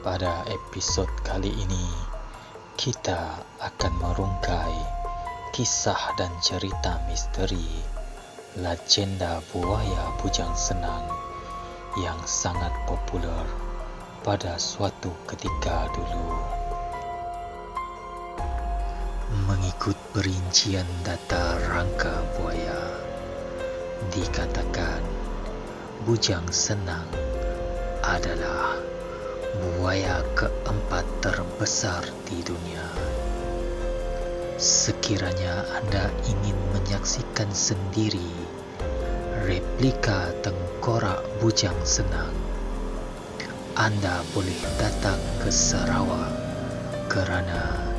Pada episod kali ini, kita akan merungkai kisah dan cerita misteri legenda buaya bujang senang yang sangat populer pada suatu ketika dulu. Mengikut perincian data rangka buaya, dikatakan bujang senang adalah buaya keempat terbesar di dunia. Sekiranya Anda ingin menyaksikan sendiri replika tengkorak bujang senang, Anda boleh datang ke Sarawak kerana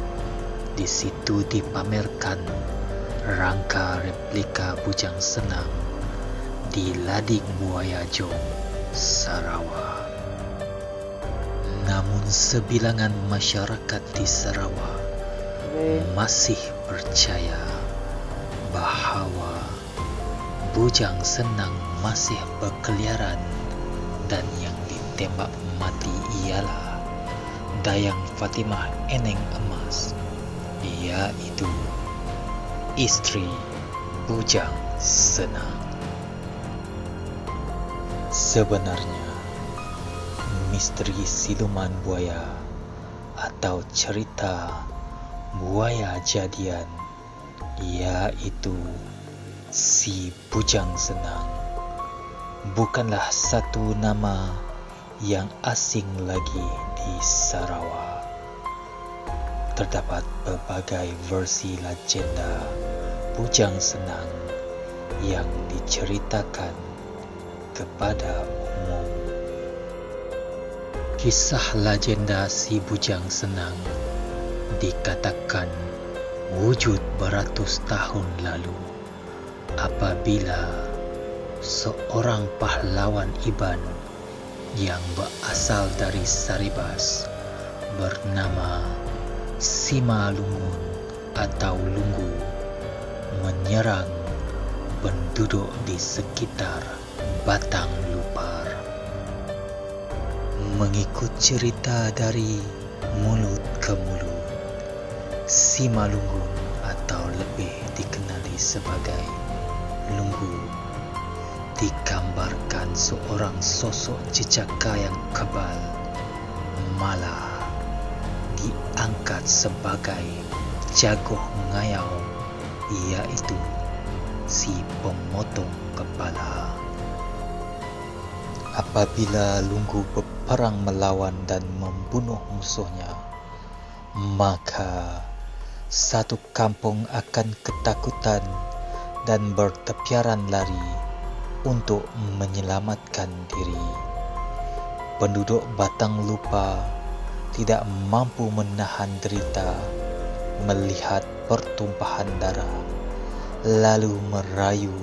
di situ dipamerkan rangka replika bujang senang di Lading Buaya Jong, Sarawak. Namun sebilangan masyarakat di Sarawak masih percaya bahawa bujang senang masih berkeliaran dan yang ditembak mati ialah Dayang Fatimah Eneng Emas, iaitu isteri bujang senang. Sebenarnya, misteri siluman buaya atau cerita buaya jadian, iaitu si bujang senang, bukanlah satu nama yang asing lagi di Sarawak. Terdapat berbagai versi legenda bujang senang yang diceritakan kepada umum. Kisah legenda si bujang senang dikatakan wujud beratus tahun lalu apabila seorang pahlawan Iban yang berasal dari Saribas bernama Simalungun atau Lunggu menyerang penduduk di sekitar Batang Lupar. Mengikut cerita dari mulut ke mulut, Simalungun atau lebih dikenali sebagai Lunggu digambarkan seorang sosok jejaka yang kebal, malah diangkat sebagai jagoh ngayau, iaitu si pemotong kepala. Apabila Lunggu berperang melawan dan membunuh musuhnya, maka satu kampung akan ketakutan dan bertepiaran lari untuk menyelamatkan diri. Penduduk Batang Lupa tidak mampu menahan derita melihat pertumpahan darah, lalu merayu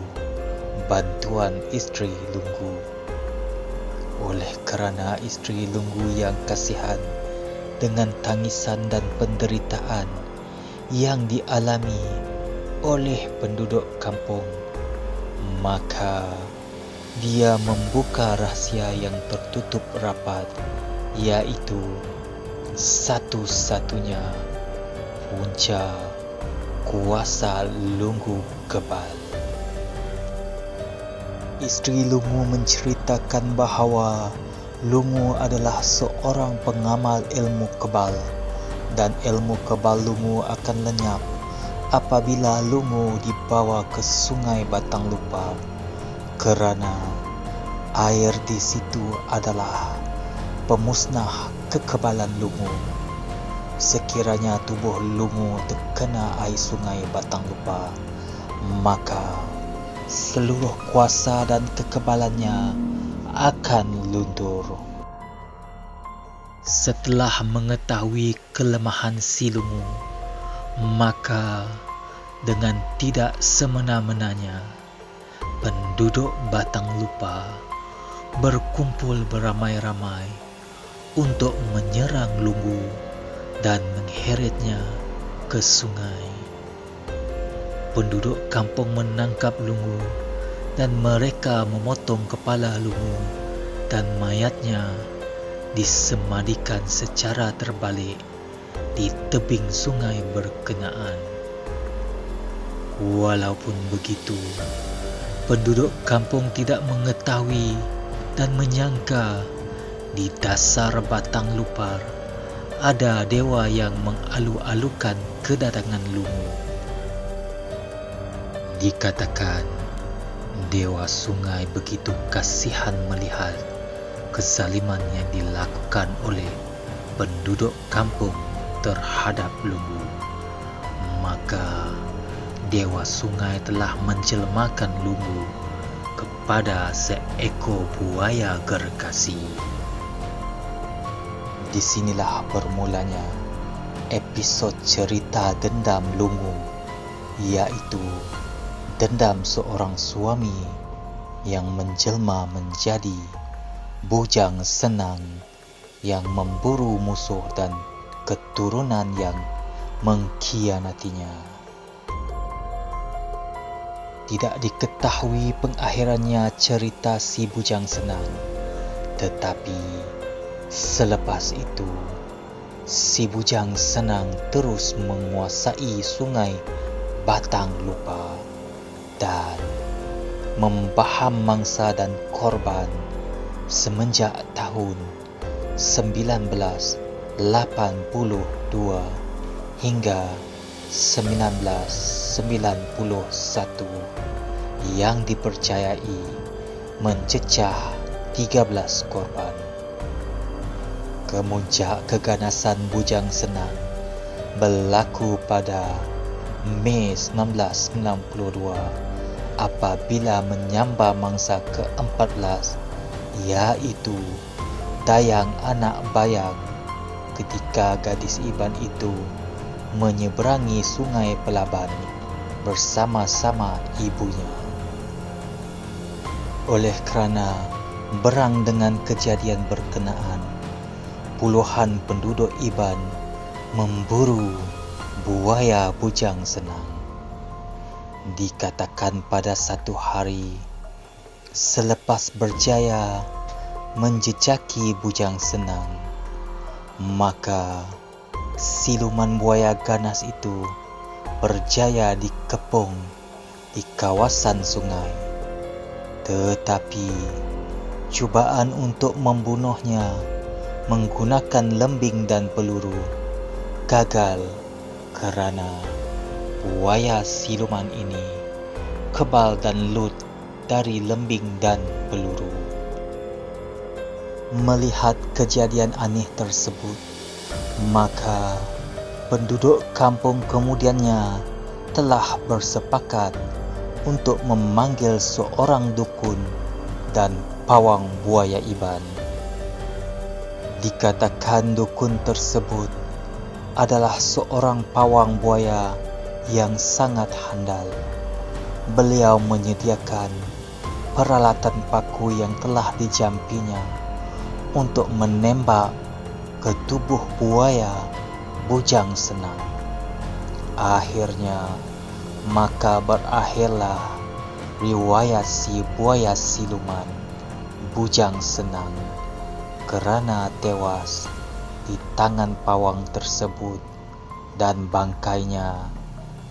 bantuan isteri Lunggu. Oleh kerana isteri Lunggu yang kasihan dengan tangisan dan penderitaan yang dialami oleh penduduk kampung, maka dia membuka rahsia yang tertutup rapat, iaitu satu-satunya punca kuasa Lunggu kebal. Isteri Lunggu menceritakan bahawa Lunggu adalah seorang pengamal ilmu kebal dan ilmu kebal Lunggu akan lenyap apabila Lunggu dibawa ke Sungai Batang Lupa kerana air di situ adalah pemusnah kekebalan Lunggu. Sekiranya tubuh Lunggu terkena air Sungai Batang Lupa, maka seluruh kuasa dan kekebalannya akan luntur. Setelah mengetahui kelemahan si Lunggu, maka dengan tidak semena-menanya, penduduk Batang Lupa berkumpul beramai-ramai untuk menyerang Lunggu dan mengheretnya ke sungai. Penduduk kampung menangkap Lunggu dan mereka memotong kepala Lunggu dan mayatnya disemadikan secara terbalik di tebing sungai berkenaan. Walaupun begitu, penduduk kampung tidak mengetahui dan menyangka di dasar batang lupar ada dewa yang mengalu-alukan kedatangan Lungu. Dikatakan dewa sungai begitu kasihan melihat kezaliman yang dilakukan oleh penduduk kampung terhadap Lungu. Maka dewa sungai telah menjelmakan Lungu kepada seekor buaya gergasi. Disinilah bermulanya episod cerita dendam Lungu, iaitu dendam seorang suami yang menjelma menjadi bujang senang yang memburu musuh dan keturunan yang mengkhianatinya. Tidak diketahui pengakhirannya cerita si bujang senang, tetapi selepas itu si bujang senang terus menguasai sungai Batang Lupa dan membaham mangsa dan korban semenjak tahun 1982 hingga 1991 yang dipercayai mencecah 13 korban. Kemuncak keganasan bujang senang berlaku pada Mei 1992 apabila menyambar mangsa ke-14, iaitu Dayang Anak Bayang, ketika gadis Iban itu menyeberangi sungai Pelaban bersama-sama ibunya. Oleh kerana berang dengan kejadian berkenaan, puluhan penduduk Iban memburu buaya bujang senang. Dikatakan pada satu hari, selepas berjaya menjejaki bujang senang, maka siluman buaya ganas itu berjaya dikepung di kawasan sungai. Tetapi cubaan untuk membunuhnya menggunakan lembing dan peluru gagal kerana buaya siluman ini kebal dan lut dari lembing dan peluru. Melihat kejadian aneh tersebut, maka penduduk kampung kemudiannya telah bersepakat untuk memanggil seorang dukun dan pawang buaya Iban. Dikatakan dukun tersebut adalah seorang pawang buaya yang sangat handal. Beliau menyediakan peralatan paku yang telah dijampinya untuk menembak ke tubuh buaya bujang senang. Akhirnya, maka berakhirlah riwayat si buaya siluman bujang senang kerana tewas di tangan pawang tersebut dan bangkainya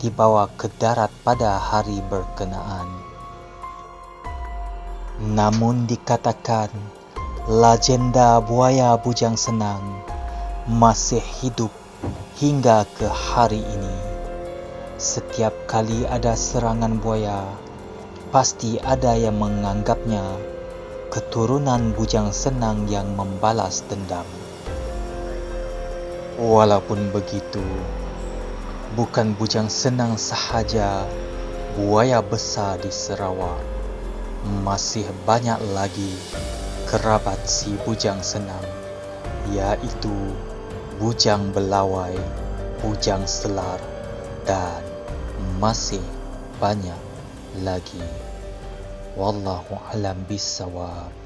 dibawa ke darat pada hari berkenaan. Namun dikatakan legenda buaya bujang senang masih hidup hingga ke hari ini. Setiap kali ada serangan buaya, pasti ada yang menganggapnya keturunan bujang senang yang membalas dendam. Walaupun begitu, bukan bujang senang sahaja buaya besar di Sarawak. Masih banyak lagi kerabat si bujang senang, iaitu bujang belawai, bujang selar dan masih banyak lagi. Wallahu a'lam bissawab.